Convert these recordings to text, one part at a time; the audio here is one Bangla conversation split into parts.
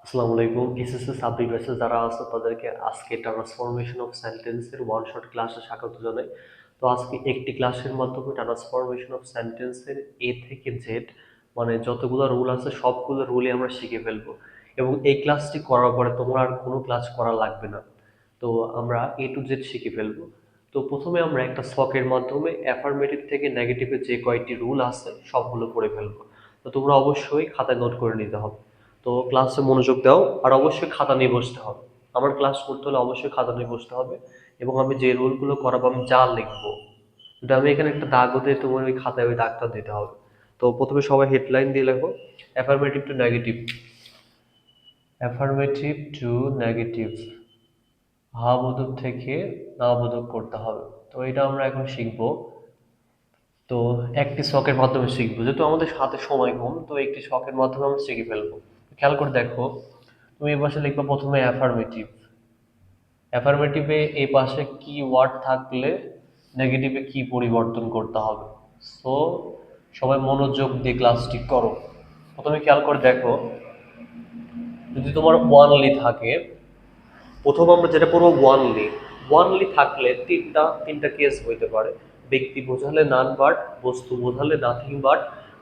আসসালামু আলাইকুম। এসএসসি সাবজেক্ট ব্যাচে যারা আছে তাদেরকে আজকে ট্রান্সফরমেশন অফ সেন্টেন্সের ওয়ান শট ক্লাসে স্বাগত জানাই। তো আজকে একটি ক্লাসের মাধ্যমে ট্রান্সফরমেশন অফ সেন্টেন্সের এ থেকে জেড মানে যতগুলো রুল আছে সবগুলো রুলই আমরা শিখে ফেলবো, এবং এই ক্লাসটি করার পরে তোমার আর কোনো ক্লাস করা লাগবে না। তো আমরা এ টু জেড শিখে ফেলবো। তো প্রথমে আমরা একটা ছকের মাধ্যমে অ্যাফার্মেটিভ থেকে নেগেটিভের যে কয়টি রুল আছে সবগুলো পড়ে ফেলবো। তো তোমরা অবশ্যই খাতায় নোট করে নিতে হবে। তো ক্লাসে মনোযোগ দাও, আর অবশ্যই খাতা নিয়ে বসতে হবে। আমার ক্লাস করতে হলে অবশ্যই খাতা নিয়ে বসতে হবে, এবং আমি যে রুলগুলো করাবো আমি যা লিখবো, যদি আমি এখানে একটা দাগও দিই তোমার ওই খাতায় ওই দাগটা দিতে হবে। তো প্রথমে সবাই হেডলাইন দিয়ে লেখো, affirmative to negative. Affirmative to negative, হা বোধক থেকে না বোধক করতে হবে। তো এটা আমরা এখন শিখবো। তো একটি শখের মাধ্যমে শিখবো, যেহেতু আমাদের হাতে সময় কম, তো একটি শখের মাধ্যমে আমরা শিখে ফেলবো। খেয়াল করে দেখো, তুমি এই পাশে লিখবা প্রথমে অ্যাফার্মেটিভ। অ্যাফার্মেটিভে এই পাশে কি ওয়ার্ড থাকলে নেগেটিভে কি পরিবর্তন করতে হবে। সো সবাই মনোযোগ দিয়ে ক্লাসটি করো। প্রথমে খেয়াল করে দেখো, যদি তোমার ওয়ানলি থাকে, প্রথম আমরা যেটা পড়বো ওয়ানলি। ওয়ানলি থাকলে তিনটা কেস হইতে পারে। ব্যক্তি বোঝালে নান বাট, বস্তু বোঝালে নাথিং বাট,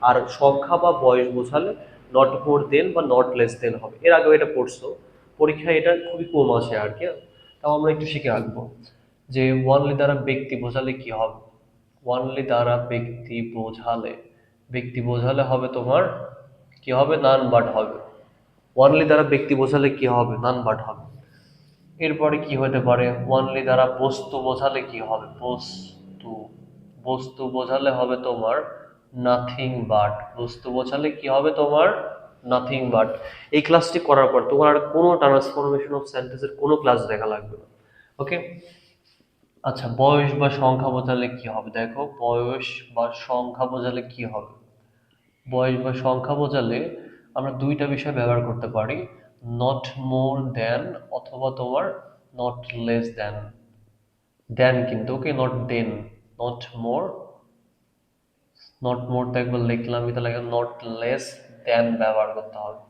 আর সংখ্যা বা বয়স বোঝালে নট মোর দেন বা নট লেস দেন হবে। এর আগেও এটা পড়ছো, পরীক্ষায় এটা খুবই কম আসে আর কি। তাও আমরা একটু শিখে রাখবো যে ওয়ানলি দ্বারা ব্যক্তি বোঝালে কি হবে। ওয়ানলি দ্বারা ব্যক্তি বোঝালে হবে তোমার কি হবে, নান বাট হবে। ওয়ানলি দ্বারা ব্যক্তি বোঝালে কি হবে, নান বাট হবে। এরপরে কি হতে পারে, ওয়ানলি দ্বারা বস্তু বোঝালে কি হবে, বস্তু। বস্তু বোঝালে হবে তোমার নাথিং বাট। বস্তু বোঝালে কি হবে তোমার নাথিং বাট। এই ক্লাসটি করার পর তোমার আর কোনো ট্রান্সফরমেশন অফ সেন্টেন্সের কোনো ক্লাস দেখা লাগবে না। ওকে। আচ্ছা, বয়স বা সংখ্যা বোঝালে কি হবে, দেখো বয়স বা সংখ্যা বোঝালে কি হবে। বয়স বা সংখ্যা বোঝালে আমরা দুইটা বিষয় ব্যবহার করতে পারি, নট মোর দ্যান অথবা তোমার নট লেস দ্যান। দ্যান কিন্তু, okay, not then. Not more, not মোরটা একবার লিখলাম, এটা লাগে নট লেস দ্যান ব্যবহার করতে হবে।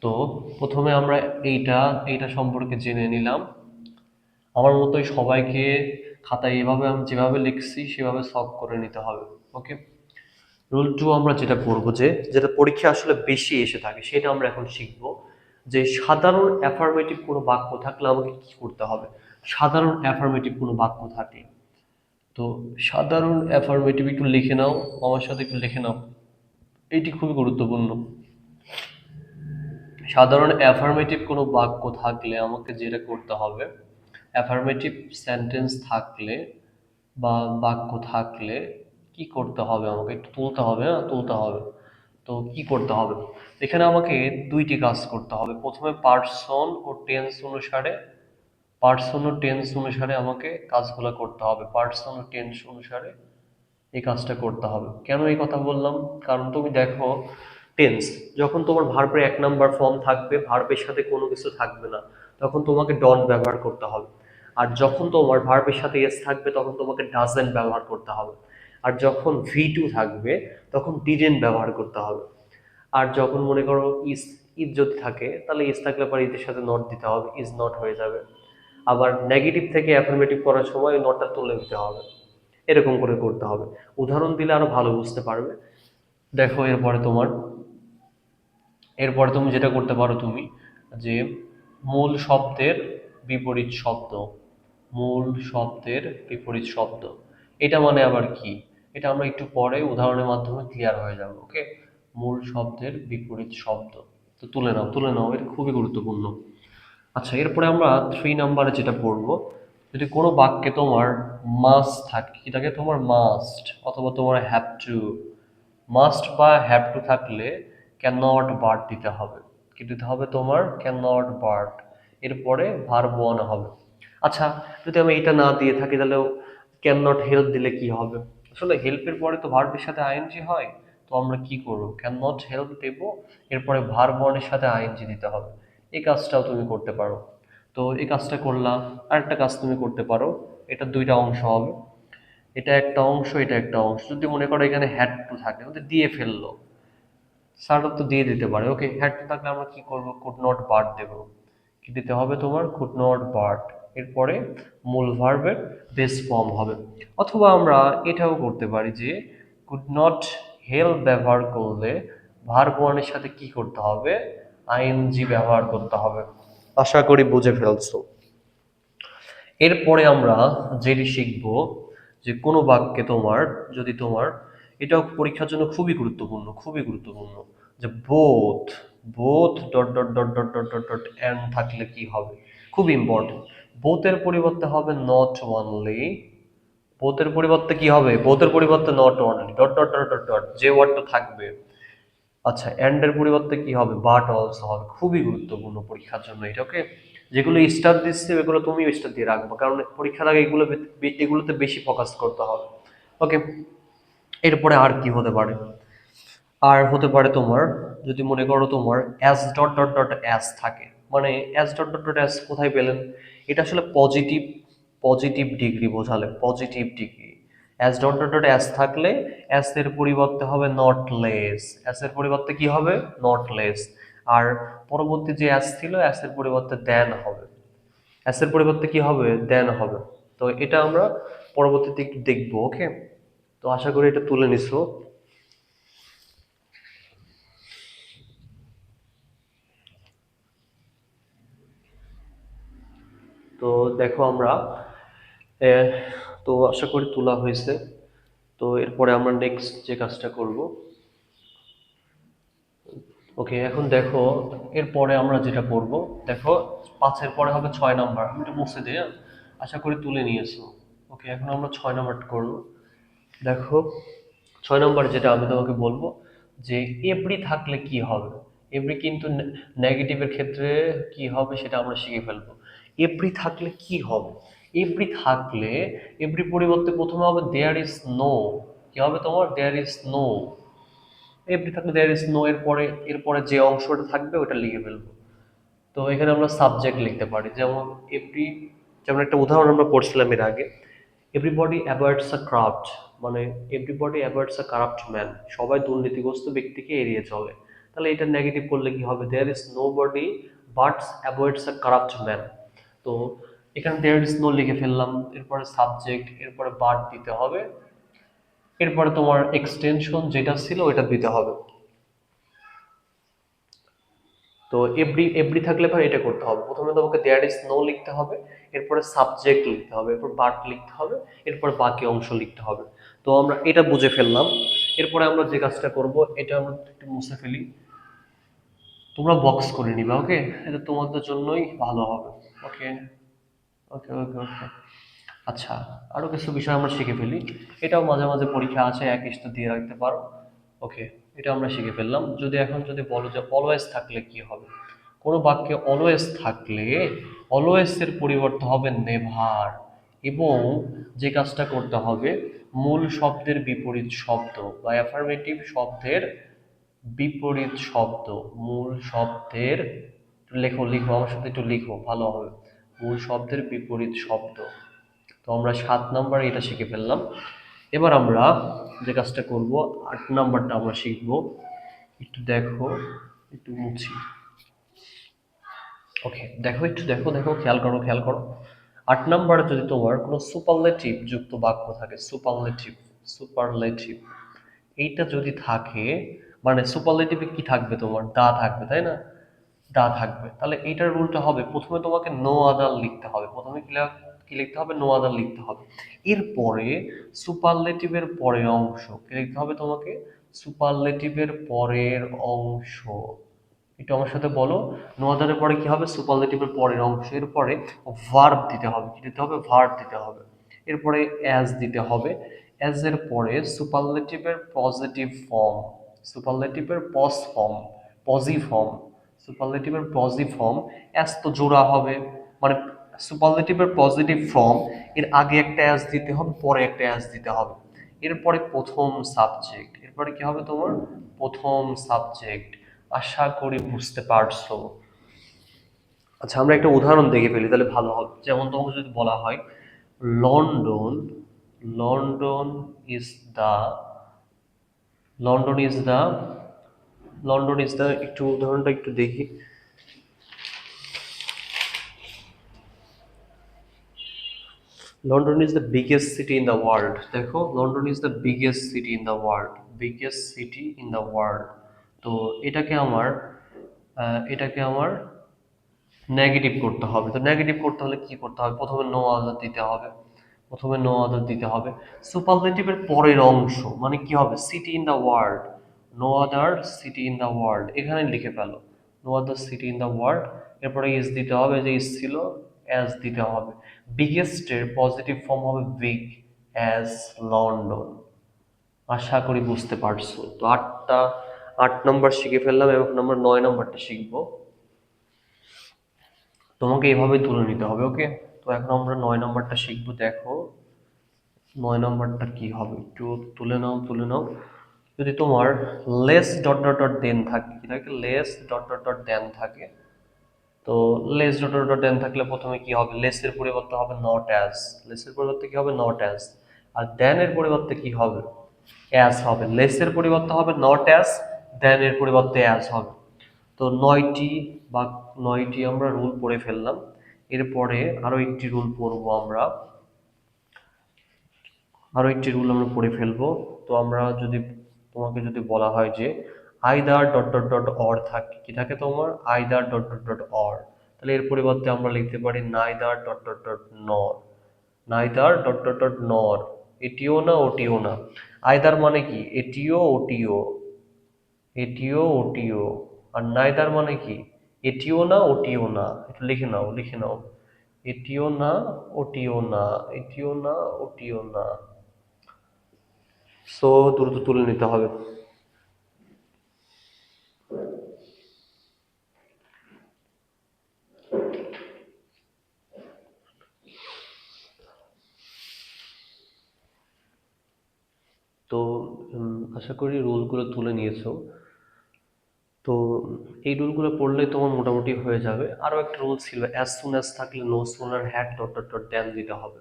তো প্রথমে আমরা এইটা এইটা সম্পর্কে জেনে নিলাম। আমার মতোই সবাইকে খাতায় এভাবে আমি যেভাবে লিখছি সেভাবে সলভ করে নিতে হবে। ওকে। রুল টু আমরা যেটা করবো, যেটা পরীক্ষা আসলে বেশি এসে থাকে সেটা আমরা এখন শিখবো, যে সাধারণ অ্যাফার্মেটিভ কোনো বাক্য থাকলে আমাকে কি করতে হবে। সাধারণ অ্যাফার্মেটিভ কোনো বাক্য থাকলে, তো সাধারণ অ্যাফার্মেটিভ একটু লিখে নাও, আমার সাথে একটু লিখে নাও, এইটি খুবই গুরুত্বপূর্ণ। সাধারণ অ্যাফার্মেটিভ কোনো বাক্য থাকলে আমাকে যেটা করতে হবে, অ্যাফার্মেটিভ সেন্টেন্স থাকলে বা বাক্য থাকলে কি করতে হবে, আমাকে একটু তুলতে হবে, না তুলতে হবে। তো কি করতে হবে, এখানে আমাকে দুইটি কাজ করতে হবে। প্রথমে পার্সন ও টেন্স অনুসারে আমাকে কাজগুলো করতে হবে। পার্সন ও টেন্স অনুসারে এই কাজটা করতে হবে। কেন এই কথা বললাম, কারণ তুমি দেখো, টেন্স যখন তোমার ভার্বের এক নাম্বার ফর্ম থাকবে, ভার্বের সাথে কোনো কিছু থাকবে না, তখন তোমাকে ডন ব্যবহার করতে হবে। আর যখন তোমার ভার্বের সাথে এস থাকবে তখন তোমাকে ডাজেন্ট ব্যবহার করতে হবে। আর যখন ভি টু থাকবে তখন ডিডেন্ট ব্যবহার করতে হবে। আর যখন মনে করো ইজ যদি থাকে তাহলে ইজ থাকলে পরে ইজের সাথে নট দিতে হবে, ইজ নট হয়ে যাবে। আবার নেগেটিভ থেকে অ্যাফার্মেটিভ করার সময় নটটা তুলে দিতে হবে। এরকম করে করতে হবে। উদাহরণ দিলে আরো ভালো বুঝতে পারবে। দেখো, এরপরে তুমি যেটা করতে পারো, তুমি যে মূল শব্দের বিপরীত শব্দ, মূল শব্দের বিপরীত শব্দ, এটা মানে আবার কি, এটা আমরা একটু পরে উদাহরণের মাধ্যমে ক্লিয়ার হয়ে যাবে। ওকে। মূল শব্দের বিপরীত শব্দ, তো তুলে নাও, এটা খুবই গুরুত্বপূর্ণ। আচ্ছা, এরপরে আমরা 3 নাম্বারে যেটা পড়বো, যদি কোনো বাক্যে তোমার মাস্ট থাকে, কি থাকে তোমার মাস্ট অথবা তোমার হ্যাভ টু। মাস্ট বা হ্যাভ টু থাকলে ক্যান নট বার্ড দিতে হবে। কি দিতে হবে তোমার, ক্যান নট বার্ড। এরপরে ভার্ব ওয়ান হবে। আচ্ছা, যদি আমি এটা না দিয়ে থাকি তাহলে ক্যান নট হেল্প দিলে কি হবে। আসলে হেল্পের পরে তো ভার্বের সাথে আইএনজি হয়। তো আমরা কি করবো, ক্যান নট হেল্প দেবো, এরপরে ভার্ব ওয়ানের সাথে আইএনজি দিতে হবে। এই কাজটাও তুমি করতে পারো। তো এই কাজটা করলাম। আরেকটা কাজ তুমি করতে পারো, এটা দুইটা অংশ হবে। এটা একটা অংশ, এটা একটা অংশ। যদি মনে করো এখানে হ্যাড টু থাকে, ওদের দিয়ে ফেললো, স্টার্টার তো দিয়ে দিতে পারে। ওকে, হ্যাড না থাকলে আমরা কি করব, কুড নট বাট দেব। কি দিতে হবে তোমার, কুড নট বাট, এরপরে মূল ভার্বের বেস ফর্ম হবে। অথবা আমরা এটাও করতে পারি যে কুড নট হেল্প ব্যবহার করলে ভার্ব ওয়ানের সাথে কি করতে হবে, আইএনজি ব্যবহার করতে হবে। আশা করি বুঝে ফেলছো। এরপরে আমরা যেটি শিখব যে কোনো বাক্যে তোমার, যদি তোমার, এটাও পরীক্ষার জন্য খুবই গুরুত্বপূর্ণ, খুবই গুরুত্বপূর্ণ, যে both, both dot dot dot dot dot dot dot and থাকলে কি হবে, খুব ইম্পর্টেন্ট। বোথের পরিবর্তে হবে নট অনলি, বোথের পরিবর্তে কি হবে, বোথের পরিবর্তে not only dot dot dot dot dot, যে ওয়ার্ডটা থাকবে। আচ্ছা, এন্ড এর পরিবর্তে কি হবে, বাট অলসো হবে। খুবই গুরুত্বপূর্ণ পরীক্ষার জন্য এটা। ওকে, যেগুলো স্টার দিচ্ছে এগুলো তুমিও স্টার দিয়ে রাখবে, কারণ পরীক্ষার আগে এগুলোতে বেশি ফোকাস করতে হবে। ওকে, এরপরে আর কি হতে পারে, আর হতে পারে তোমার, যদি মনে করো তোমার as dot dot dot as থাকে, মানে as dot dot dot as কোথায় পেলেন, এটা আসলে পজিটিভ, পজিটিভ ডিগ্রি বোঝালে, positive degree. As dot dot dot as থাকলে অ্যাস এর পরিবর্তে হবে নট লেস, অ্যাস এর পরিবর্তে কি হবে, নট লেস। আর পরবর্তী যে অ্যাস ছিল অ্যাস এর পরিবর্তে দেন হবে, অ্যাস এর পরিবর্তে কি হবে, দেন হবে। তো এটা আমরা পরবর্তীতে একটু দেখবো। ওকে, তো আশা করি এটা তুলে নিছো। তো দেখো আমরা আহ, তো আশা করি তোলা হয়েছে। তো এরপরে আমরা নেক্সট যে কাজটা করব, ওকে, এখন দেখো এরপরে আমরা যেটা করব, দেখো 5-এর পরে হবে 6 নাম্বার, আমি এটা মুছে দিই, হ্যাঁ? আশা করি তুলে নিয়েছো। ওকে, এখন আমরা 6 নাম্বারটা করব। দেখো 6 নম্বর যেটা আমি তোমাকে বলবো, যে এভরি থাকলে কি হবে। এভরি কিন্তু নেগেটিভের ক্ষেত্রে কি হবে সেটা আমরা শিখে ফেলবো। এভরি থাকলে কি হবে, এভরি থাকলে, এভরি পরিবর্তে প্রথমে হবে দেয়ার ইজ নো। কি হবে তোমার, দেয়ার ইজ নো। এভরি থাকলে দেয়ার ইজ নো, এরপরে এরপরে যে অংশটা থাকবে ওটা লিখে ফেলবো। তো এখানে আমরা সাবজেক্ট লিখতে পারি, যেমন এভরি, যেমন একটা উদাহরণ আমরা পড়ছিলাম এর আগে, এভরিবডি অ্যাভয়েডস আ ক্রাফট, মানে everybody avoids a corrupt man, সবাই দুর্নীতিগ্রস্ত ব্যক্তিকে এড়িয়ে চলে। তাহলে এটা নেগেটিভ করলে কি হবে, there is nobody but avoids a corrupt man. তো এখানে দেয়ার ইজ নো লিখে ফেললাম, এরপরে সাবজেক্ট, এরপরে বাট দিতে হবে, এরপরে তোমার এক্সটেনশন যেটা ছিল ওইটা দিতে হবে। তো এভরি, এভরি থাকলে এবার এটা করতে হবে, প্রথমে তোমাকে দেয়ার ইজ নো লিখতে হবে, এরপরে সাবজেক্ট লিখতে হবে, এরপর বাট লিখতে হবে, এরপর বাকি অংশ লিখতে হবে। তো আমরা এটা বুঝে ফেললাম। এরপরে আমরা যে কাজটা করব, এটা আমরা একটু মুছে ফেলি, তোমরা বক্স করে নিবা। ওকে, এটা তোমাদের জন্যই ভালো হবে। ওকে, ওকে, ওকে, ওকে। আচ্ছা, আরো কিছু বিষয় আমরা শিখে ফেলি, এটাও মাঝে মাঝে পরীক্ষা আছে, এক ইস্টু দিয়ে রাখতে পারো। ওকে, এটা আমরা শিখে ফেললাম। যদি এখন যদি বলো যে অলওয়েজ থাকলে কি হবে, কোনো বাক্যে অলওয়েজ থাকলে অলওয়েজ এর পরিবর্তে হবে নেভার, এবং যে কাজটা করতে হবে, মূল শব্দের বিপরীত শব্দ বা অ্যাফার্মেটিভ শব্দের বিপরীত শব্দ, মূল শব্দের, লেখো লিখো আমার সাথে একটু লিখো ভালো হবে, মূল শব্দের বিপরীত শব্দ। তো আমরা 7 নম্বর এটা শিখে ফেললাম। এবার আমরা যে কাজটা করব, 8 নম্বরটা আমরা শিখবো। একটু দেখো, একটু মুছি। ওকে, দেখো একটু দেখো, দেখো খেয়াল করো, খেয়াল করো। 8 নম্বরে যদি তোমার কোনো সুপারলেটিভ যুক্ত বাক্য থাকে, সুপারলেটিভ, সুপারলেটিভ, এইটা যদি থাকে, মানে সুপারলেটিভে কি থাকবে, তোমার দা থাকবে, তাই না, দা থাকবে। তাহলে এইটার রুলটা হবে, প্রথমে তোমাকে নো আদার লিখতে হবে, প্রথমে কি লিখতে হবে, নো আদার লিখতে হবে। এরপরে সুপারলেটিভের পরের অংশ কি লিখতে হবে তোমাকে, সুপারলেটিভের পরের অংশ। একটু আমার সাথে বলো, নো আদারের পরে কি হবে, সুপারলেটিভের পরের অংশ, এরপরে ভার্ব দিতে হবে, কি দিতে হবে, ভার্ব দিতে হবে। এরপরে অ্যাজ দিতে হবে, অ্যাজ এর পরে সুপারলেটিভের পজিটিভ ফর্ম, সুপারলেটিভের পজ ফর্ম, পজি ফর্ম, সুপারলেটিভের পজি ফর্ম। অ্যাজ তো জোড়া হবে, মানে সুপারলেটিভের পজিটিভ ফর্ম, এর আগে একটা অ্যাজ দিতে হবে, পরে একটা অ্যাজ দিতে হবে। এরপরে প্রথম সাবজেক্ট, এরপরে কি হবে তোমার, প্রথম সাবজেক্ট। আশা করি বুঝতে পারছো। আচ্ছা, আমরা একটা উদাহরণ দেখে ফেলি তাহলে ভালো হবে। যেমন তোমাকে যদি বলা হয় London, London is the, London is the London is the, একটু উদাহরণটা একটু দেখি। London is the biggest city in the world. দেখো, London is the biggest city in the world, biggest city in the world. তো এটাকে আমার নেগেটিভ করতে হবে। তো নেগেটিভ করতে হলে কি করতে হবে? প্রথমে নো আদার দিতে হবে, প্রথমে নো আদার দিতে হবে। সুপারলেটিভের পরের অংশ মানে কি হবে? City in the world, no other city in the world, এখানে লিখে ফেলো no other city in the world. এরপরে ইজ দিতে হবে, যে ইজ ছিল অ্যাজ দিতে হবে। বিগেস্টের পজিটিভ ফর্ম হবে বিগ, অ্যাজ লন্ডন। আশা করি বুঝতে পারছো। তো 8 নম্বর শিখে ফেললাম, এবং নম্বর 9 নম্বরটা শিখবো। তোমাকে এভাবে তুলে নিতে হবে, ওকে? তো এখন আমরা 9 নম্বরটা শিখবো। দেখো 9 নম্বরটা কি হবে, একটু তুলে নাও, তুলে নাও। যদি তোমার লেস ডট ডট ডট দেন থাকে, কি থাকে? লেস ডট ডট ডট দেন থাকে। তো লেস ডট ডট ডট দেন থাকলে প্রথমে কি হবে? লেসের পরিবর্তে হবে নট অ্যাজ। লেসের পরিবর্তে কি হবে? Not as. আর দেনের পরিবর্তে কি হবে? অ্যাজ হবে। লেসের পরিবর্তে হবে নট অ্যাজ, দেনের পরিবর্তে অ্যাজ হবে। তো 9টি আমরা রুল পড়ে ফেললাম। এরপরে আরো একটি রুল আমরা পড়ে ফেলবো। তো আমরা যদি, তোমাকে যদি বলা হয় যে either dot dot dot or থাকে, কি থাকে তোমার? Either dot dot dot or, তাহলে এর পরিবর্তে আমরা লিখতে পারি নাইদার ডট ডট ডট নর। নাইদার ডট ডট ডট নর, এটিও না ওটিও না। আইদার মানে কি? এটিও ওটিও, এটিও ওটিও। আর নাইদার মানে কি? এটিও না ওটিও না। একটু লিখে নাও, লিখে নাও। এটিও না ওটিও না, এটিও না ওটিও না। সো দ্রুত তুলে নিতে হবে। তো আশা করি রুলগুলো তুলে নিয়েছো। তো এই রুলগুলো পড়লে তোমার মোটামুটি হয়ে যাবে। আরও একটা রুল ছিল, অ্যাজ সুন অ্যাজ থাকলে no sooner had dot dot dot then দিতে হবে।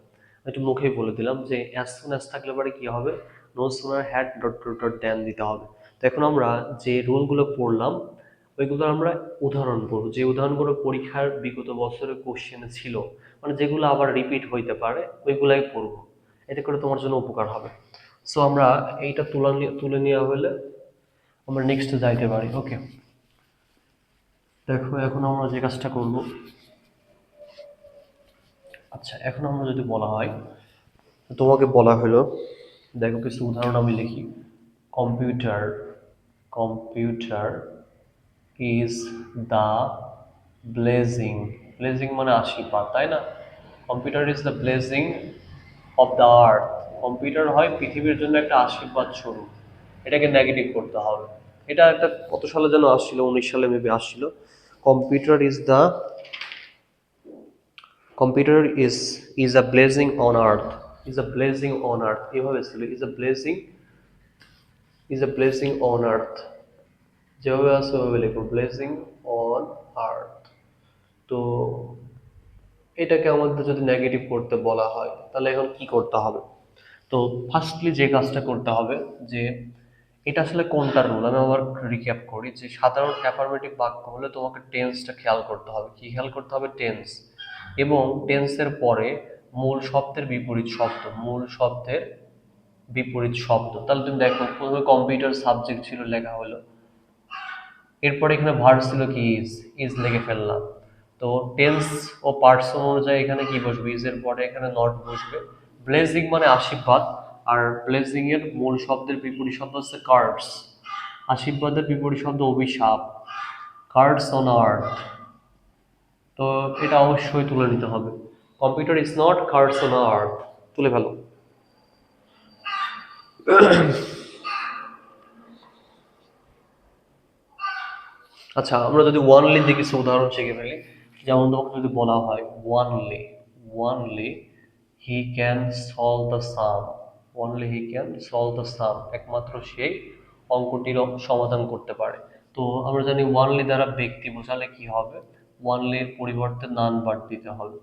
একটু মুখেই বলে দিলাম যে অ্যাজ সুন অ্যাজ থাকলে পরে কি হবে? No sooner had dot dot dot then দিতে হবে। তো এখন আমরা যে রুলগুলো পড়লাম ওইগুলো আমরা উদাহরণ পড়ব, যে উদাহরণগুলো পরীক্ষার বিগত বছরের কোশ্চেনে ছিল, মানে যেগুলো আবার রিপিট হইতে পারে, ওইগুলাই পড়ব। এতে করে তোমার জন্য উপকার হবে। সো আমরা এইটা তুলে নেওয়া হলে আমরা নেক্সটে যাইতে পারি, ওকে? দেখো এখন আমরা যে কাজটা করব, আচ্ছা এখন আমরা যদি বলা হয়, তোমাকে বলা হলো, দেখো কিছু উদাহরণ আমি লিখি। Computer, computer is the blazing, blazing মানে আশীর্বাদ, তাই না? Computer is the blazing of the earth. Computer হয় পৃথিবীর জন্য একটা আশীর্বাদ স্বরূপ। এটাকে নেগেটিভ করতে হবে। এটা একটা কত সালে যেন আসছিল, 19 সালে মেবি আসছিল। Computer is the, computer is a blazing on earth, is a blazing on earth, এভাবে ছিল, is a blazing on earth. যেভাবে আছে ওভাবে লিখো, ব্লেজিং অন আর্থ। তো এটাকে আমাদের যদি নেগেটিভ করতে বলা হয় তাহলে এখন কি করতে হবে? তো ফার্স্টলি যে কাজটা করতে হবে, যে এটা আসলে কোনটা রুল আমি আবার রিক্যাপ করি, যে সাধারণ অ্যাফার্মেটিভ বাক্য হলে তোমাকে টেন্সটা খেয়াল করতে হবে। কি খেয়াল করতে হবে? টেন্স। এবং টেন্সের পরে মূল শব্দের বিপরীত শব্দ, মূল শব্দের বিপরীত শব্দ। তাহলে তুমি দেখো, প্রথমে কম্পিউটার সাবজেক্ট ছিল, লেখা হলো। এরপরে এখানে ভার্ব ছিল কি? ইজ লিখে ফেললাম। তো টেন্স ও পার্সন অনুযায়ী এখানে কি বসবে? ইজের পরে এখানে নট বসবে। ব্লেজিং মানে আশীর্বাদ, আর ব্লেজিং এর মূল শব্দের বিপরীত শব্দ হচ্ছে কার্ডস। আশীর্বাদের বিপরীত শব্দ অভিশাপ, কার্ডস অন আর্থ। তো এটা অবশ্যই তুলে নিতে হবে। Computer is not cards on earth, তুলে ফেলো। আচ্ছা আমরা যদি ওয়ানলি দিয়ে কিছু উদাহরণ শিখে ফেলি, যেমন তোমাকে যদি বলা হয় only, only he can solve the sum, only he can solve the sum, একমাত্র সেই অঙ্কটির সমাধান করতে পারে। তো আমরা জানি ওয়ানলি দ্বারা ব্যক্তি বোঝালে কি হবে? ওয়ানলির পরিবর্তে নান বাট দিতে হবে।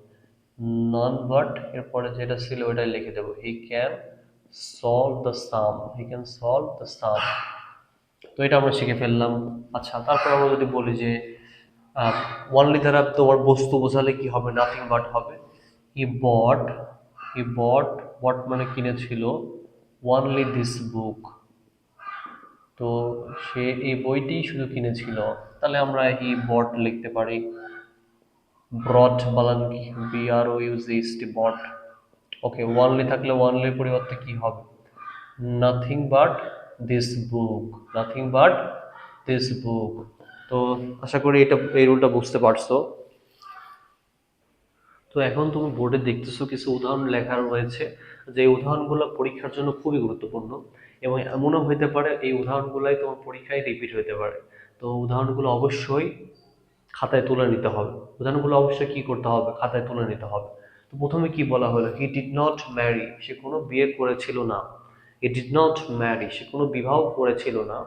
নন বাট এরপরে যেটা ছিল ওটাই লিখে দেবো, he can solve the sum, he can solve the sum. তো এটা আমরা শিখে ফেললাম। আচ্ছা, তারপর আমরা যদি বলি যে ওয়ানলি দ্বারা তোমার বস্তু বোঝালে কি হবে, নাথিং বাট হবে হি বট, হি বট, বট মানে কিনেছিল, ওয়ানলি দিস বুক, তো সে এই বইটি শুধু কিনেছিল, তাহলে আমরা হি বট লিখতে পারি। ব্রট বানান কি, BROUGHT, বট। ওকে, ওয়ানলি থাকলে ওয়ানলির পরিবর্তে কি হবে, nothing but this book, nothing but this book. তো আশা করি এটা এই রুলটা বুঝতে পারছো। তো এখন তুমি বোর্ডে দেখতেছো কিছু উদাহরণ লেখা রয়েছে, যে উদাহরণগুলো পরীক্ষার জন্য খুবই গুরুত্বপূর্ণ, এবং এমনও হইতে পারে এই উদাহরণগুলাই তোমার পরীক্ষায় রিপিট হইতে পারে। তো উদাহরণগুলো অবশ্যই খাতায় তুলে নিতে হবে। উদাহরণগুলো অবশ্যই কি করতে হবে, খাতায় তুলে নিতে হবে। তো প্রথমে কি বলা হলো, হি ডিড নট ম্যারি, সে কোনো বিয়ে করেছিল না। হি ডিড নট ম্যারি, সে কোনো বিবাহ করেছিল না।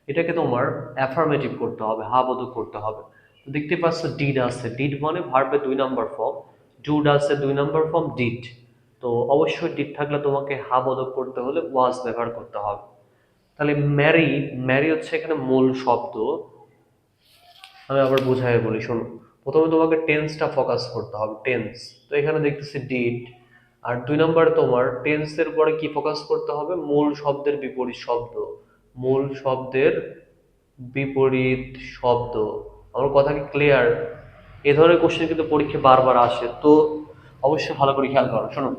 এটাকে তোমার অ্যাফার্মেটিভ করতে হবে, হা বোধক করতে হবে। তো দেখতে পাচ্ছ ডিড আছে, ডিড মানে ভার্বের 2 নম্বর ফর্ম, ডুড আছে 2 নম্বর ফর্ম ডিড। তো অবশ্যই ডিড থাকলে তোমাকে হা বোধক করতে হলে ওয়াজ ব্যবহার করতে হবে। তাহলে ম্যারি, ম্যারি হচ্ছে এখানে মূল শব্দ। আমি আবার বুঝাই বলি, শোনো। প্রথমে তোমাকে টেন্সটা ফোকাস করতে হবে, টেন্স। তো এখানে দেখতেছি ডিড, আর 2 নম্বরে তোমার টেন্সের পরে কি ফোকাস করতে হবে, মূল শব্দের বিপরীত শব্দ, মূল শব্দের বিপরীত শব্দ। আমার কথা কি ক্লিয়ার? এ ধরনের কোশ্চেন কিন্তু পরীক্ষায় বারবার আসে, তো অবশ্যই ভালো করে খেয়াল করো। শোনো,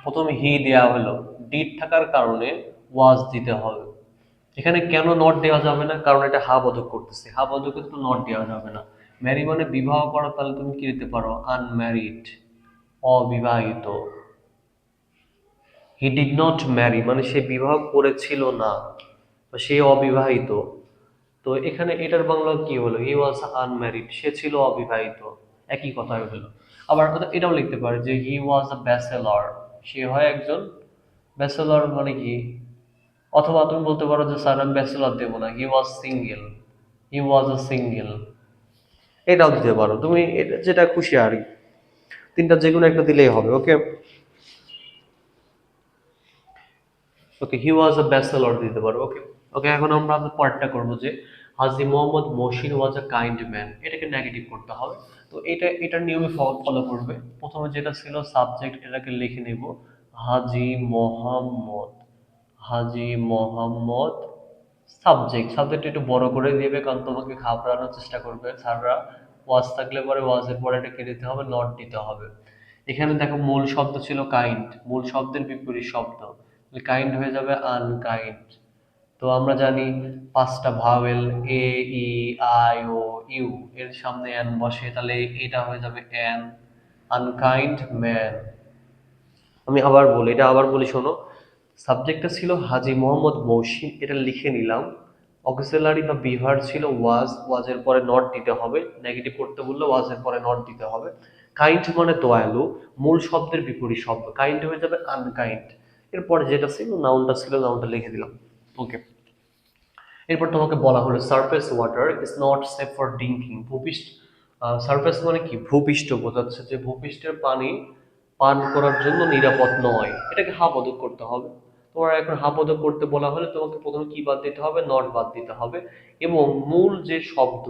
প্রথমে হি দেয়া হলো, ডিড থাকার কারণে ওয়াজ দিতে হবে। এখানে কেন নট দেওয়া যাবে না, কারণ এটা হা বোধক করতেছে, হা বোধকে তো নট দেওয়া যাবে না। ম্যারি মানে বিবাহ করা, তাহলে তুমি কি দিতে পারো, আনম্যারিড, অবিবাহিত। হি ডিড নট ম্যারি মানে সে বিবাহ করেছিল না, বা সে অবিবাহিত। তো এখানে এটার বাংলা কি হলো, হি ওয়াজ আনম্যারিড, সে ছিল অবিবাহিত, একই কথা হলো। আবার এটাও লিখতে পারে যে হি ওয়াজ আ ব্যাচেলর, সে হয় একজন ব্যাচেলর, মানে কি, অথবা তুমি বলতে পারো যে স্যার আমি ব্যাচেলর দেবো না, হি ওয়াজ single, he was a single, এটাও দিতে পারো তুমি, যেটা খুশি আর কি। তিনটা যে কোনো একটা দিলেই হবে। ওকে, ওকে, হি ওয়াজ আ ব্যাচেলর দিতে পারো। ওকে, ওকে, এখন আমরা পরেরটা করবো যে হাজি মোহাম্মদ মহসিন ওয়াজ আ কাইন্ড ম্যান, এটাকে নেগেটিভ করতে হবে। তো এটার নিয়মে ফলো করবে। প্রথমে যেটা ছিল সাবজেক্ট, এটাকে লিখে নেব হাজি মোহাম্মদ, হাজি মোহাম্মদ। সাবজেক্ট একটু বড় করে দিবে, কারণ তোমাকে ঘাবড়ানোর চেষ্টা করবে স্যাররা। ওয়াজ থাকলে পরে ওয়াজের পরে এটাকে দিতে হবে, নট দিতে হবে। এখানে দেখো মূল শব্দ ছিল কাইন্ড, মূল শব্দের বিপরীত শব্দ, কাইন্ড হয়ে যাবে আনকাইন্ড। তো আমরা জানি 5টা vowel, A, E, I, O, U, এর সামনে এন বসে, তাহলে এটা হয়ে যাবে এন, আনকাইন্ড ম্যান। আমি আবার বলি, এটা আবার বলি, শোনো। সাবজেক্টটা ছিল হাজী মোহাম্মদ মহসিন, এটা লিখে নিলাম। অক্সিলারি বা বিভার ছিল ওয়াজ, ওয়াজের পরে নট দিতে হবে, নেগেটিভ করতে বললে ওয়াজের পরে নট দিতে হবে। কাইন্ড মানে দয়ালু, মূল শব্দের বিপরীত শব্দ, কাইন্ড হয়ে যাবে আনকাইন্ড। এরপরে যেটা ছিল নাউনটা ছিল, নাউনটা লিখে দিলাম। ওকে, এরপর তোমাকে বলা হলো surface water is not safe for drinking, ভূপৃষ্ঠ, সারফেস মানে কি, ভূপৃষ্ঠ বোঝাচ্ছে, যে ভূপৃষ্ঠের পানি পান করার জন্য নিরাপদ নয়, এটাকে হা পদক করতে হবে। তোমার এখন হা পদক করতে বলা হলে তোমাকে প্রথমে কি বাদ দিতে হবে, নট বাদ দিতে হবে, এবং মূল যে শব্দ,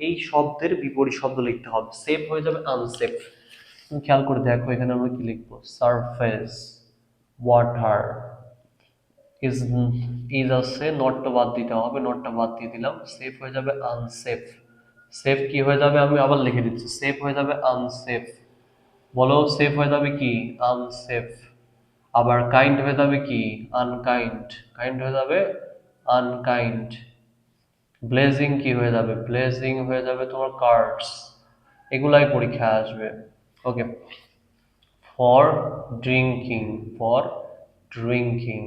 এই শব্দের বিপরীত শব্দ লিখতে হবে। সেফ হয়ে যাবে আনসেফ। তুমি খেয়াল করে দেখো এখানে আমরা কি লিখবো, সারফেস ওয়াটার ইজ, ইজ আছে, নটটা বাদ দিতে হবে, নটটা বাদ দিয়ে দিলাম, সেফ হয়ে যাবে আনসেফ। সেফ কি হয়ে যাবে, আমি আবার লিখে দিচ্ছি, সেফ হয়ে যাবে আনসেফ। বলো, সেফ হয়ে যাবে কি, আনসেফ। আবার কাইন্ড হয়ে যাবে কি, আনকাইন্ড, কাইন্ড হয়ে যাবে আনকাইন্ড। ব্লেজিং কি হয়ে যাবে, ব্লেজিং হয়ে যাবে তোমার কার্ডস। এগুলাই পরীক্ষায় আসবে। ওকে, ফর ড্রিঙ্কিং, ফর ড্রিঙ্কিং।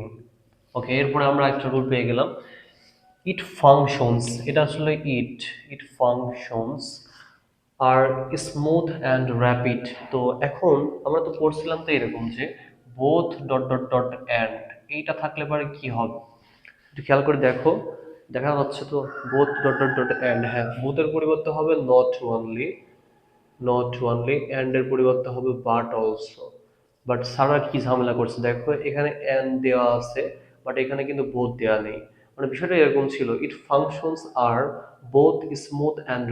ওকে, এরপরে আমরা একটা রুল পেয়ে গেলাম, ইট ফাংশনস, এটা আসলে it, it functions are smooth and rapid. তো এখন আমরা তো পড়ছিলাম তো এরকম যে both dot dot dot and, এইটা থাকলে পরে কি হবে, একটু খেয়াল করে দেখো, দেখা যাচ্ছে তো both dot dot dot and, হ্যাঁ, বোথের পরিবর্তে হবে not only, not only, and এর পরিবর্তে হবে বাট অলসো। বাট সারা কি ঝামেলা করছে দেখো, এখানে অ্যান্ড দেওয়া আছে, বাট এখানে কিন্তু বোথ দেওয়া নেই। মানে বিষয়টা এরকম ছিল, it functions are both smooth and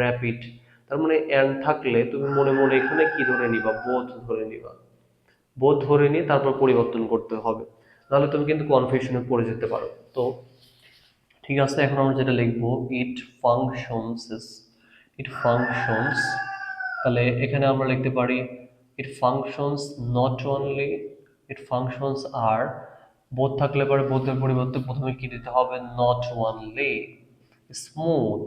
rapid. তার মানে অ্যান্ড থাকলে তুমি মনে মনে এখানে কি ধরে নিবা, বোথ ধরে নিবা, বোধ ধরে নিয়ে তারপর পরিবর্তন করতে হবে, নাহলে তুমি কিন্তু কনফিউশনে পড়ে যেতে পারো। তো ঠিক আছে, এখন আমরা যেটা লিখবো, ইট ফাংশনস, ইট ফাংশনস, তাহলে এখানে আমরা লিখতে পারি it functions not only, it functions are, both থাকলে পরে বোধের পরিবর্তে প্রথমে কি দিতে হবে, নট অনলি স্মুথ,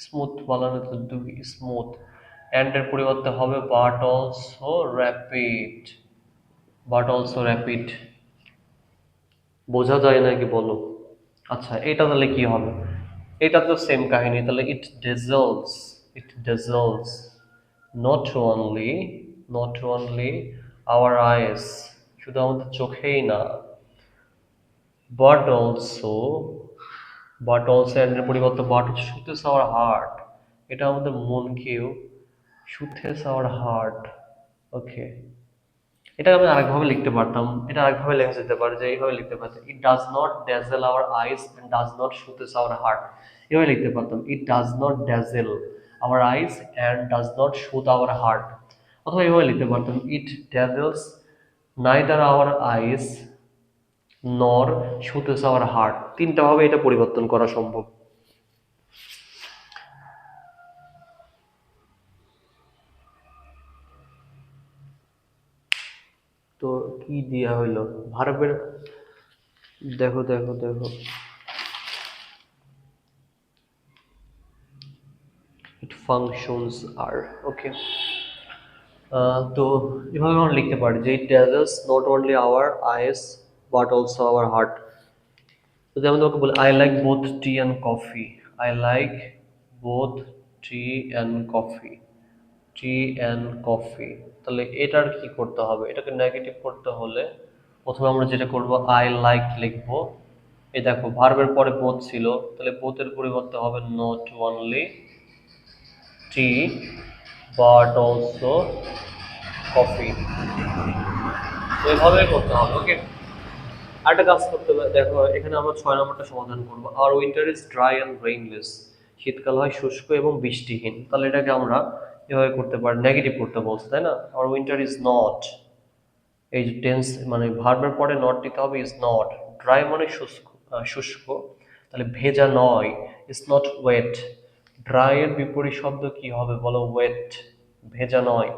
স্মুথ বানানো তো দুই স্মুথ, অ্যান্ড এর পরিবর্তে হবে but also rapid, but also rapid. বোঝা যায় নাকি বলো? আচ্ছা, এটা তাহলে কি হবে, এটা তো সেম কাহিনী, তাহলে it deserves, it deserves not only, not only our eyes, শুধু আমাদের চোখেই না, বাট অলসো, বাট অলসো এর পরিবর্তে বাট শুতেস আওয়ার হার্ট, এটা আমাদের মনকেও, শুতেস আওয়ার হার্ট। ওকে, এটা আমি আরেকভাবে লিখতে পারতাম, এটা আরেকভাবে লেখা যেতে পারে যে এইভাবে লিখতে পারতাম, it does not dazzle our eyes and does not soothes our heart, এভাবে লিখতে পারতাম, it does not dazzle our eyes and does not shoot our heart. অথবা এভাবে লিখতে পারতাম, ইট ড্যাজেলস নাইদার আওয়ার আইস নর শুতেস আওয়ার হার্ট। তিনটা ভাবে এটা পরিবর্তন করা সম্ভব। তো কি দেয়া হইলো ভার্বের, দেখো দেখো দেখো, ইট ফাংশনস আর, ওকে। তো এভাবে আমরা লিখতে পারি যে it dazzles not only our eyes but also our heart. তো যেমন তোমাকে বলি, I like both tea and coffee, I like both tea and coffee, tea and coffee. তাহলে এটার কি করতে হবে, এটাকে নেগেটিভ করতে হলে প্রথমে আমরা যেটা করব, আই লাইক লিখবো, এই দেখো ভার্বের পরে বোথ ছিল, তাহলে বোথের পরিবর্তে হবে not only T but also coffee. এভাবে করতে হবে, ওকে। আরেকটা কাজ করতে হবে, দেখো এখানে আমরা 6 নম্বরটা সমাধান করবো, আর উইন্টার ইজ ড্রাই অ্যান্ড রেইনলেস, শীতকাল হয় শুষ্ক এবং বৃষ্টিহীন। তাহলে এটাকে আমরা এভাবে করতে পারি, নেগেটিভ করতে বলছে তাই না, আর উইন্টার ইজ নট, এই যে টেন্স মানে ভার্বের পরে নট দিতে হবে, ইজ নট, ড্রাই মানে শুষ্ক, শুষ্ক, তাহলে ভেজা নয়, ইজ নট ওয়েট, ড্রাই এর বিপরীত শব্দ কি হবে বলো, ওয়েট, ভেজা নয়,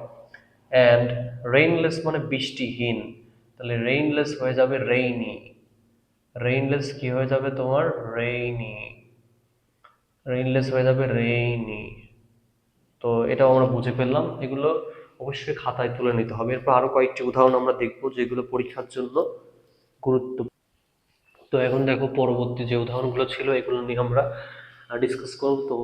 অ্যান্ড রেইনলেস মানে বৃষ্টিহীন, তাহলে রেইনলেস হয়ে যাবে রেইনি, রেইনলেস কি হয়ে যাবে তোমার, রেইনি, রেইনলেস হয়ে যাবে রেইনি। তো এটাও আমরা বুঝে ফেললাম, এগুলো অবশ্যই খাতায় তুলে নিতে হবে। এরপর আরো কয়েকটি উদাহরণ আমরা দেখবো যেগুলো পরীক্ষার জন্য গুরুত্ব। তো এখন দেখো পরবর্তী যে উদাহরণগুলো ছিল এগুলো নিয়ে আমরা ডিসকাস করব। তো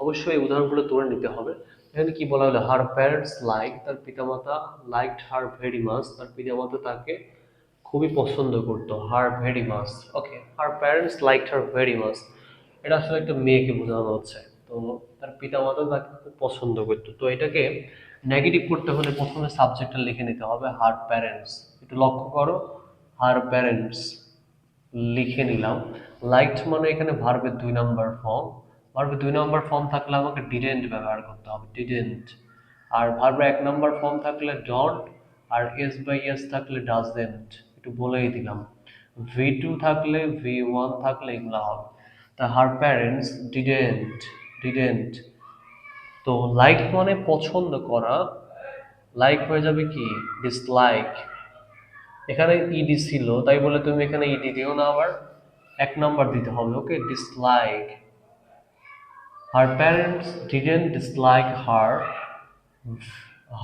অবশ্যই এই উদাহরণগুলো তুলে নিতে হবে। এখানে কি বলা হলো, হার প্যারেন্টস লাইক, তার পিতামাতা, লাইকড হার ভেরি মাচ, তার পিতামাতা তাকে খুবই পছন্দ করতো, her very much, okay. Her parents liked her very much, এটা আসলে একটা মেয়েকে বোঝানো হচ্ছে। তো তার পিতামাতা তাকে খুব পছন্দ করতো, তো এটাকে নেগেটিভ করতে হলে প্রথমে সাবজেক্টটা লিখে নিতে হবে, হার প্যারেন্টস। একটু লক্ষ্য করো, হার প্যারেন্টস লিখে নিলাম। লাইকড মানে এখানে ভার্বের 2 নম্বর ফর্ম, ভার্বের 2 নম্বর ফর্ম থাকলে আমাকে ডিডেন্ট ব্যবহার করতে হবে, ডিডেন্ট। আর ভার্বের 1 নম্বর ফর্ম থাকলে ডন্ট, আর এস বাই এস থাকলে ডাজেন্ট, একটু বলেই দিলাম। V2 থাকলে, V1 থাকলে এগুলো হবে। তা হার প্যারেন্টস ডিডেন্ট, ডিডেন্ট। তো লাইক মানে পছন্দ করা, লাইক হয়ে যাবে কি, ডিসলাইক। এখানে ইডি ছিল তাই বলে তুমি এখানে ইডি দিও না, আবার 1 নম্বর দিতে হবে, okay. Dislike, her parents didn't dislike her,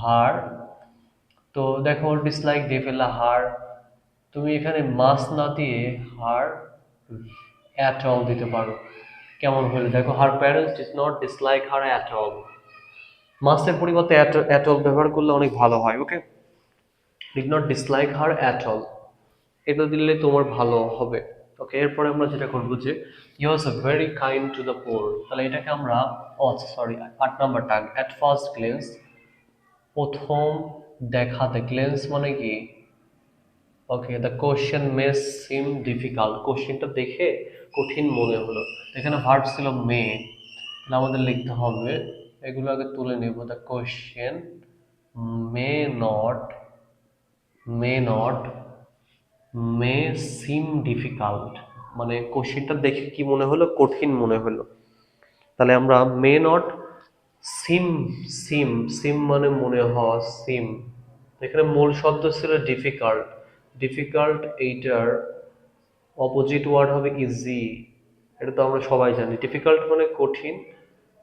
her. তো দেখো ডিসলাইক দিয়ে ফেললা হার, তুমি এখানে মাস না দিয়ে হার অ্যাট অল দিতে পারো, কেমন হলো দেখো, her parents did not dislike her at all, মাসের পরিবর্তে অ্যাট অল ব্যবহার করলে অনেক ভালো হয়, okay. Did not dislike her at all, এটা দিলে তোমার ভালো হবে, ওকে। এরপরে আমরা যেটা করবো যে he was very kind to the poor, তাহলে এটাকে আমরা, ও সরি 8 নম্বরটা, অ্যাট ফার্স্ট গ্লেন্স, প্রথম দেখাতে, গ্লেন্স মানে কি, okay. The question may seem difficult, কোশ্চেনটা দেখে কঠিন মনে হলো। এখানে ভার্ব ছিল মে, তাহলে আমাদের লিখতে হবে, এগুলো আগে তুলে নেব। The question may not may not May seem difficult, মানে কোশ্চেনটা দেখে কি মনে হলো, কঠিন মনে হলো। তাহলে আমরা মে নট সিম, সিম সিম মানে মনে হওয়া, সিম। এখানে মূল শব্দ ছিল ডিফিকাল্ট, ডিফিকাল্ট এইটার অপোজিট ওয়ার্ড হবে ইজি। এটা তো আমরা সবাই জানি, ডিফিকাল্ট মানে কঠিন,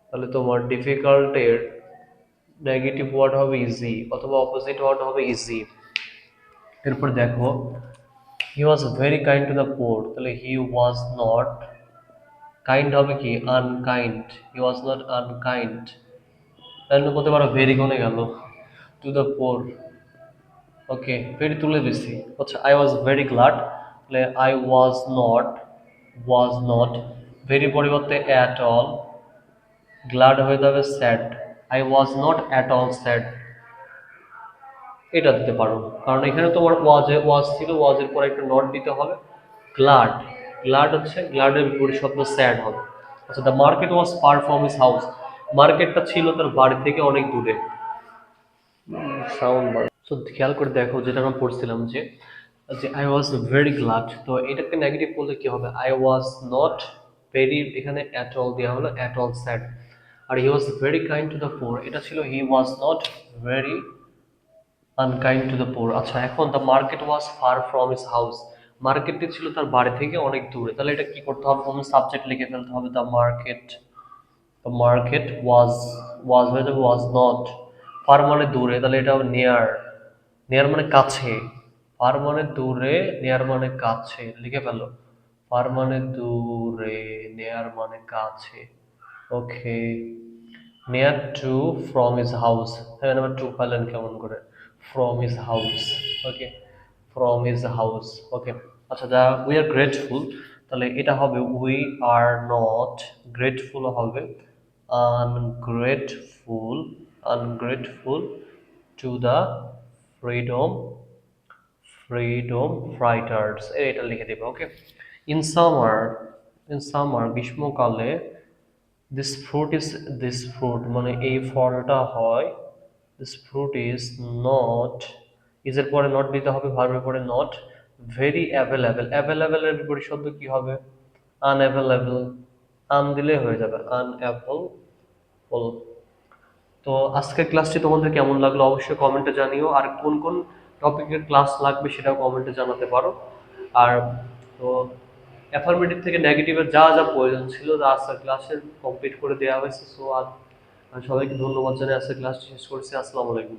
তাহলে তোমার ডিফিকাল্টের নেগেটিভ ওয়ার্ড হবে ইজি, অথবা অপোজিট ওয়ার্ড হবে ইজি। এরপর দেখো, he was very kind to the poor, তাহলে হি ওয়াজ নট, কাইন্ড হবে কি unkind, he was not unkind. তাহলে বলতে পারো ভেরি কোনে গেল, to the poor, okay very তুলে দিছি। আচ্ছা আই ওয়াজ ভেরি গ্লাড, তাহলে আই ওয়াজ নট, ভেরি পরিবর্তে অ্যাট অল, গ্লাড হয়ে যাবে sad, I was not at all sad, এটা দিতে পারো। কারণ এখানে তোমার ওয়াজ ছিল, ওয়াজের পর একটা নট দিতে হবে। গ্লাড, গ্লাড হচ্ছে, গ্লাডের বিপরীত শব্দ স্যাড হবে। আচ্ছা the market was far from his house, মার্কেটটা ছিল তার বাড়ি থেকে অনেক দূরে। সাউন্ড বার, তো খেয়াল করে দেখো যেটা আমরা পড়ছিলাম যে যে আই ওয়াজ ভেরি গ্লাড, তো এটাকে নেগেটিভ বললে কি হবে, আই ওয়াজ নট ভেরি, এখানে অ্যাট অল দেওয়া হলো, অ্যাট অল স্যাড। আর he was very kind to the poor, এটা ছিল he was not very unkind to the poor. আচ্ছা এখন the market was far from his house, মার্কেটটি ছিল তার বাড়ি থেকে অনেক দূরে, তাহলে এটা কি করতে হবে, কোনো সাবজেক্ট লিখে ফেলতে হবে, দ্য মার্কেট ওয়াজ হয়ে যাবে ওয়াজ নট, ফার মানে দূরে, তাহলে এটা হবে নিয়ার, নিয়ার মানে কাছে, ফার মানে দূরে, নিয়ার মানে কাছে, লিখে ফেলো, ফার মানে দূরে, নিয়ার মানে কাছে, okay. Near to from his house, হ্যাঁ নাম্বার টু পেলেন কেমন করে, from his house, okay from his house, okay. আচ্ছা দা উই আর গ্রেটফুল, তাহলে এটা হবে উই আর নট, গ্রেটফুল হবে ungrateful, ungrateful to the freedom, freedom fighters, এটা লিখে দেবে, okay. In summer, in summer গ্রীষ্মকালে, this fruit is, this fruit মানে এই ফলটা হয়, দিস ফ্রুট ইজ নট, ইজের পরে নট দিতে হবে, ভার্বের পরে নট, ভেরি অ্যাভেলেবেল, অ্যাভেলেবেলের বিপরীত শব্দ কি হবে, আনঅ্যাভেলেবেল, আন দিলে হয়ে যাবে আনঅ্যাভেলেবল। তো আজকের ক্লাসটি তোমাদের কেমন লাগলো অবশ্যই কমেন্টে জানিও, আর কোন কোন টপিকের ক্লাস লাগবে সেটাও কমেন্টে জানাতে পারো। আর তো অ্যাফার্মেটিভ থেকে নেগেটিভের যা যা প্রয়োজন ছিল তা আজকের ক্লাসে কমপ্লিট করে দেওয়া হয়েছে। সো আর সবাইকে ধন্যবাদ জানিয়ে আজকের ক্লাসটি শেষ করছি। আসসালামু আলাইকুম।